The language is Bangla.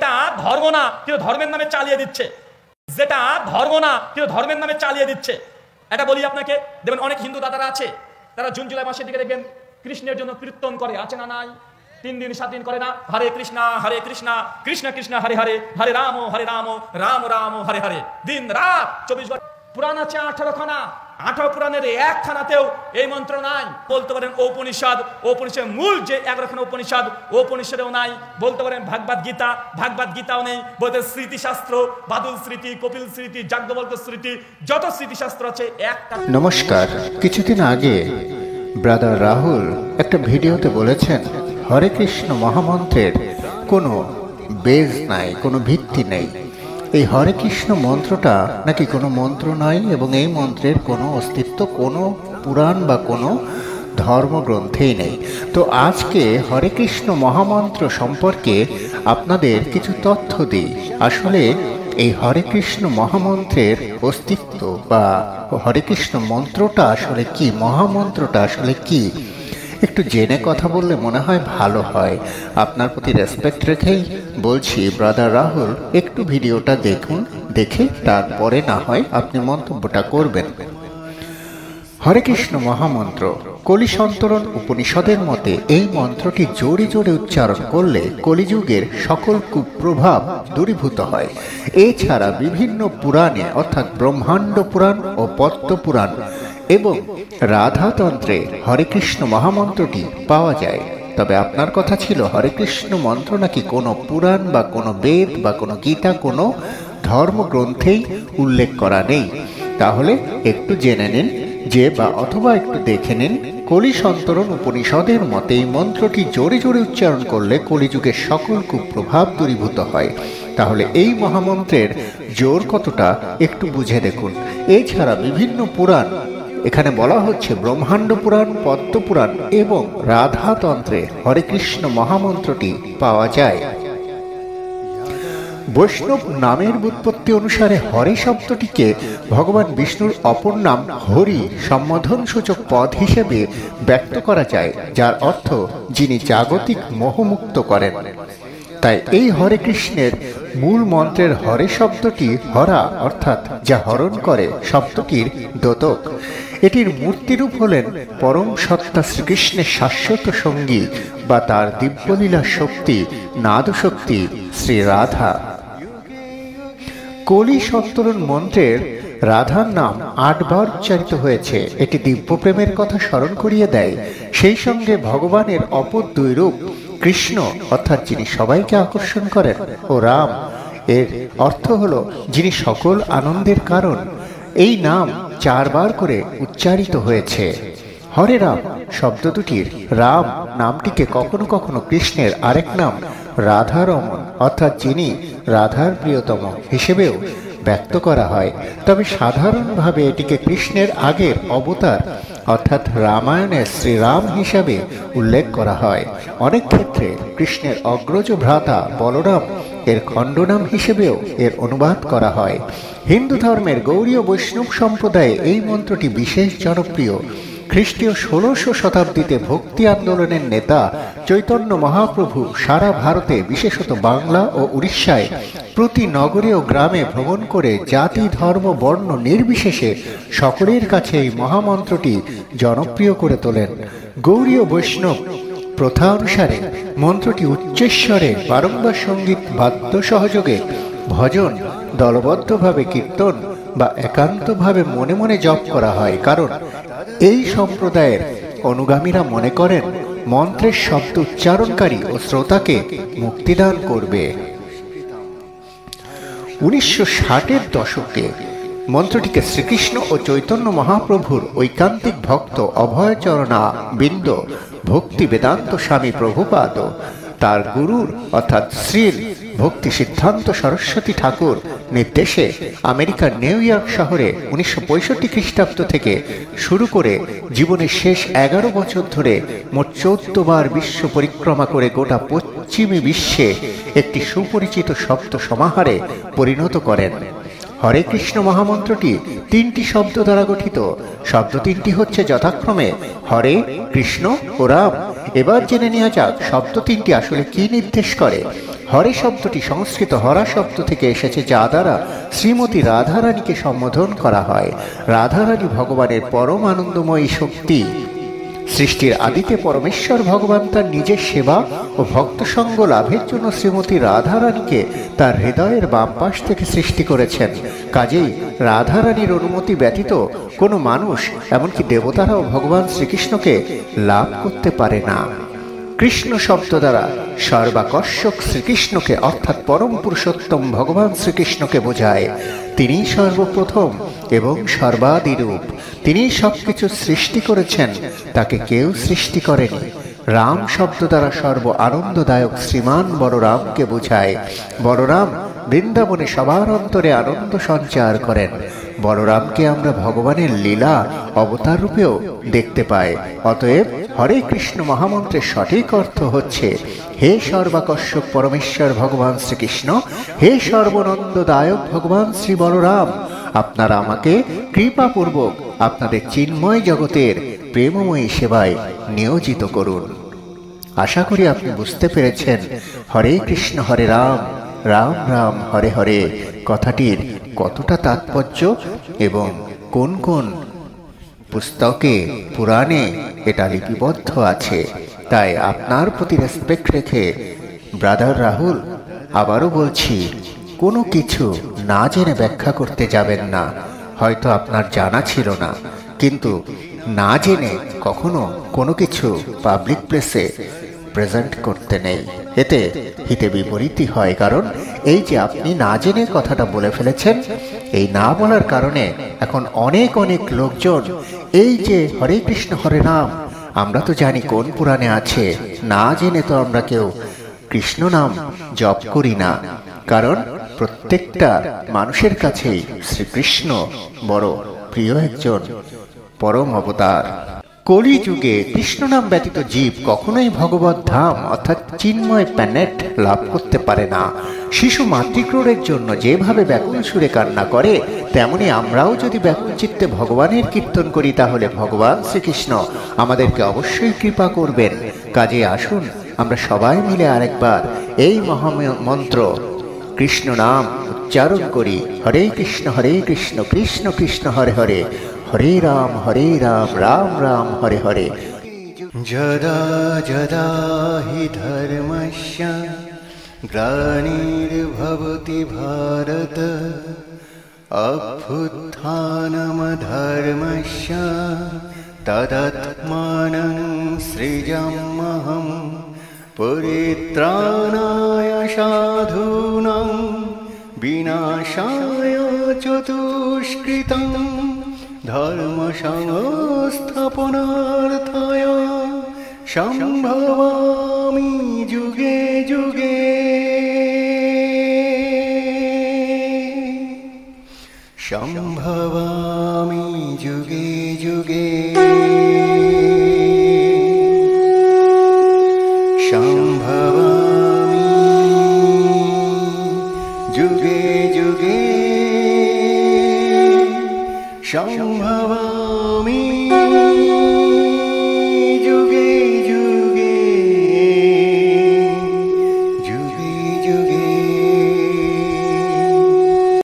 যেটা ধর্ম না কিন্তু ধর্মের নামে চালিয়ে দিচ্ছে, যেটা ধর্ম না কিন্তু ধর্মের নামে চালিয়ে দিচ্ছে। এটা বলি আপনাকে, দেখবেন অনেক হিন্দু দাদারা আছে, তারা জুন জুলাই মাসের দিকে দেখবেন কৃষ্ণের জন্য কীর্তন করে, আছে না নাই? 3 দিন 7 দিন করে না, হরে কৃষ্ণ কৃষ্ণ কৃষ্ণ হরে হরে, হরে রাম রাম রাম হরে হরে, দিন রাত 24 ঘন্টা। পুরাণ আছে 18 খানা, 18 পুরাণের একখানাতেও এই মন্ত্র নাই। বলতে পারেন উপনিষদ মূল যে 11 খানা উপনিষদেও নাই। বলতে পারেন ভাগবত গীতাও নেই। বলতে স্মৃতিশাস্ত্র, বাদুল স্মৃতি, কপিল স্মৃতি, যাজ্ঞবল্ক্য স্মৃতি, যত স্মৃতিশাস্ত্র আছে একটা। নমস্কার। কিছুদিন আগে ব্রাদার রাহুল একটা ভিডিওতে বলেছেন হরে কৃষ্ণ মহামন্ত্রের কোনো বেজ নাই, কোনো ভিত্তি নেই। এই হরে কৃষ্ণ মন্ত্রটা নাকি কোনো মন্ত্র নয় এবং এই মন্ত্রের কোনো অস্তিত্ব কোনো পুরাণ বা কোনো ধর্মগ্রন্থেই নেই। তো আজকে হরে কৃষ্ণ মহামন্ত্র সম্পর্কে আপনাদের কিছু তথ্য দিই। আসলে এই হরে কৃষ্ণ মহামন্ত্রের অস্তিত্ব বা হরে কৃষ্ণ মন্ত্রটা আসলে কি, মহামন্ত্রটা আসলে কি, একটু জেনে কথা বললে মনে হয় ভালো হয়। আপনার প্রতি রেসপেক্ট রেখেই বলছি, ব্রাদার রাহুল একটু ভিডিওটা দেখুন, দেখে তারপরে না হয় আপনি মন্তব্যটা করবেন। হরে কৃষ্ণ মহামন্ত্র কলি সন্তরণ উপনিষদের মতে এই মন্ত্রটি জোরে জোরে উচ্চারণ করলে কলিযুগের সকল কুপ্রভাব দূরীভূত হয়। এছাড়া বিভিন্ন পুরাণে অর্থাৎ ব্রহ্মাণ্ড পুরাণ ও পদ্ম পুরাণ এবং রাধাতন্ত্রে হরে কৃষ্ণ মহামন্ত্রটি পাওয়া যায়। তবে আপনার কথা ছিল হরে কৃষ্ণ মন্ত্র নাকি কোনো পুরাণ বা কোনো বেদ বা কোনো গীতা, কোনো ধর্মগ্রন্থেই উল্লেখ করা নেই। তাহলে একটু জেনে নিন যে বা অথবা একটু দেখে নিন, কলি সন্তরণ উপনিষদের মতে এই মন্ত্রটি জোরে জোরে উচ্চারণ করলে কলিযুগের সকল কুপ্রভাব দূরীভূত হয়। তাহলে এই মহামন্ত্রের জোর কতটা একটু বুঝে দেখুন। এছাড়া বিভিন্ন পুরাণ, এখানে বলা হচ্ছে ব্রহ্মাণ্ড পুরাণ, পদ্ম পুরাণ এবং রাধাতন্ত্রে হরে কৃষ্ণ মহামন্ত্রটি পাওয়া যায়। বৈষ্ণব নামের ব্যুৎপত্তি অনুসারে হরে শব্দটিকে ভগবান বিষ্ণুর অপর নাম হরি সম্বোধন সূচক পদ হিসেবে ব্যক্ত করা যায়, যার অর্থ যিনি জাগতিক মোহমুক্ত করেন। তাই এই হরে কৃষ্ণের মূল মন্ত্রের হরে শব্দটি হরা অর্থাৎ যা হরণ করে শব্দটির দ্যোতক। এটির মূর্তিরূপ হলেন পরম সত্তা শ্রীকৃষ্ণের শাশ্বত সঙ্গী বা তার দিব্যলীলা শক্তি, নাদ শক্তি শ্রী রাধা। কলি সন্তরণ মন্ত্রের রাধার নাম 8 বার উচ্চারিত হয়েছে। এটি দিব্য প্রেমের কথা স্মরণ করিয়ে দেয়। সেই সঙ্গে ভগবানের অপর 2 রূপ কৃষ্ণ অর্থাৎ যিনি সবাইকে আকর্ষণ করেন ও রাম এর অর্থ হলো যিনি সকল আনন্দের কারণ। এই নাম 4 বার করে উচ্চারিত হয়েছে। হরে রাম শব্দ দুটির রাম নামটিকে কখনো কখনো কৃষ্ণের আরেক নাম রাধারমণ অর্থাৎ যিনি রাধার প্রিয়তম হিসেবেও ব্যক্ত করা হয়। তবে সাধারণভাবে এটিকে কৃষ্ণের আগের অবতার অর্থাৎ রামায়ণের শ্রীরাম হিসাবে উল্লেখ করা হয়। অনেক ক্ষেত্রে কৃষ্ণের অগ্রজ ভ্রাতা বলরাম এর খণ্ডনাম হিসেবেও এর অনুবাদ করা হয়। হিন্দু ধর্মের গৌড়ীয় বৈষ্ণব সম্প্রদায়ে এই মন্ত্রটি বিশেষ জনপ্রিয়। খ্রিস্টীয় 16শো শতাব্দীতে ভক্তি আন্দোলনের নেতা চৈতন্য মহাপ্রভু সারা ভারতে বিশেষত বাংলা ও উড়িষ্যায় প্রতি নগরে ও গ্রামে ভ্রমণ করে জাতি ধর্ম বর্ণ নির্বিশেষে সকলের কাছে এই মহামন্ত্রটি জনপ্রিয় করে তোলেন। গৌড়ীয় বৈষ্ণব প্রথা অনুসারে মন্ত্রটি উচ্চস্বরে বারংবার সঙ্গীত বাদ্য সহযোগে ভজন, দলবদ্ধভাবে কীর্তন বা একান্তভাবে মনে মনে জপ করা হয়, কারণ এই সম্প্রদায়ের অনুগামীরা মনে করেন মন্ত্রের শব্দ উচ্চারণকারী ও শ্রোতাকে মুক্তিদান করবে। 1960-এর দশকে মন্ত্রটিকে শ্রীকৃষ্ণ ও চৈতন্য মহাপ্রভুর ঐকান্তিক ভক্ত অভয়চরণা বিন্দ ভক্তি বেদান্ত স্বামী প্রভুপাদ তার গুরুর অর্থাৎ শ্রীল ভক্তি সিদ্ধান্ত সরস্বতী ঠাকুর নির্দেশে আমেরিকার নিউ ইয়র্ক শহরে 1965 খ্রিস্টাব্দ থেকে শুরু করে জীবনের শেষ 11 বছর ধরে মোট 14 বার বিশ্ব পরিক্রমা করে গোটা পশ্চিমী বিশ্বে একটি সুপরিচিত শব্দ সমাহারে পরিণত করেন। হরে কৃষ্ণ মহামন্ত্রটি 3টি শব্দ দ্বারা গঠিত। শব্দ 3টি হচ্ছে যথাক্রমে হরে, কৃষ্ণ ও রাম। এবার জেনে নেওয়া যাক শব্দ 3টি আসলে কি নির্দেশ করে। হরে শব্দটি সংস্কৃত হরা শব্দ থেকে এসেছে, যা দ্বারা শ্রীমতী রাধারানীকে সম্বোধন করা হয়। রাধারানী ভগবানের পরম আনন্দময়ী শক্তি। সৃষ্টির আদিতে পরমেশ্বর ভগবান তার নিজের সেবা ও ভক্ত সঙ্গ লাভের জন্য শ্রীমতী রাধারানীকে তার হৃদয়ের বাম পাশ থেকে সৃষ্টি করেছেন। কাজেই রাধারানীর অনুমতি ব্যতীত কোনো মানুষ, এমনকি দেবতারাও ভগবান শ্রীকৃষ্ণকে লাভ করতে পারে না। কৃষ্ণ শব্দ দ্বারা সর্বাকর্ষক শ্রীকৃষ্ণকে অর্থাৎ পরম পুরুষোত্তম ভগবান শ্রীকৃষ্ণকে বোঝায়। তিনি সর্বপ্রথম এবং সর্বাদিরূপ। তিনি সবকিছু সৃষ্টি করেছেন, তাকে কেউ সৃষ্টি করেনি। রাম শব্দ দ্বারা সর্ব আনন্দদায়ক শ্রীমান বলরামকে বোঝায়। বলরাম বৃন্দাবনে সবার অন্তরে আনন্দ সঞ্চার করেন। বলরামকে আমরা ভগবানের লীলা অবতার রূপেও দেখতে পাই। অতএব হরে কৃষ্ণ মহামন্ত্রের সঠিক অর্থ হচ্ছে, হে সর্বাকর্ষক পরমেশ্বর ভগবান শ্রীকৃষ্ণ, হে সর্বনন্দদায়ক ভগবান শ্রী বলরাম, আপনারা আমাকে কৃপাপূর্বক আপনাদের চিন্ময় জগতের প্রেমময়ী সেবায় নিয়োজিত করুন। আশা করি আপনি বুঝতে পেরেছেন হরে কৃষ্ণ হরে রাম, রাম রাম হরে হরে কথাটির কতটা তাৎপর্য এবং কোন কোন পুস্তকে পুরাণে এটা লিপিবদ্ধ আছে। তাই আপনার প্রতি রেসপেক্ট রেখে ব্রাদার রাহুল আবারও বলছি, কোনো কিছু না জেনে ব্যাখ্যা করতে যাবেন না। হয়তো আপনার জানা ছিল না, কিন্তু না জেনে কখনো কোনো কিছু পাবলিক প্লেসে প্রেজেন্ট করতে নেই। এতে হিতে বিপরীতই হয়। কারণ এই যে আপনি না জেনে কথাটা বলে ফেলেছেন, এই না বলার কারণে এখন অনেক অনেক লোকজন এই যে হরে কৃষ্ণ হরে রাম আমরা তো জানি কোন পুরাণে আছে, না জেনে তো আমরা কেউ কৃষ্ণ নাম জপ করি না। কারণ প্রত্যেকটা মানুষের কাছেই শ্রীকৃষ্ণ বড় প্রিয় একজন পরম অবতার। কলিযুগে কৃষ্ণ নাম ব্যতীত জীব কখনোই ভগবত ধাম অর্থাৎ চিন্ময় প্ল্যানেট লাভ করতে পারে না। শিশু মাতৃক্রোড়ের জন্য যেভাবে ব্যাকুল সুরে কান্না করে, তেমনি আমরাও যদি ব্যাকুল চিত্তে ভগবানের কীর্তন করি, তাহলে ভগবান শ্রীকৃষ্ণ আমাদেরকে অবশ্যই কৃপা করবেন। কাজে আসুন আমরা সবাই মিলে আরেকবার এই মহামন্ত্র কৃষ্ণ নাম উচ্চারণ করি। হরে কৃষ্ণ কৃষ্ণ কৃষ্ণ হরে হরে, হরে রাম রাম রাম হরে হরে। যদা যদা হি ধর্মস্য গ্লানির্ভবতি ভারত অভ্যুত্থানমধর্মস্য তদাত্মানং সৃজাম্যহং পরিত্রাণায় সাধূনাং বিনাশায় চ দুষ্কৃতং ধর্ম সংস্থাপনার্থায় সম্ভবামি যুগে যুগে। সম্ভবামি যুগে যুগে। সম্ভবামি যুগে যুগে। সম্ভবামি।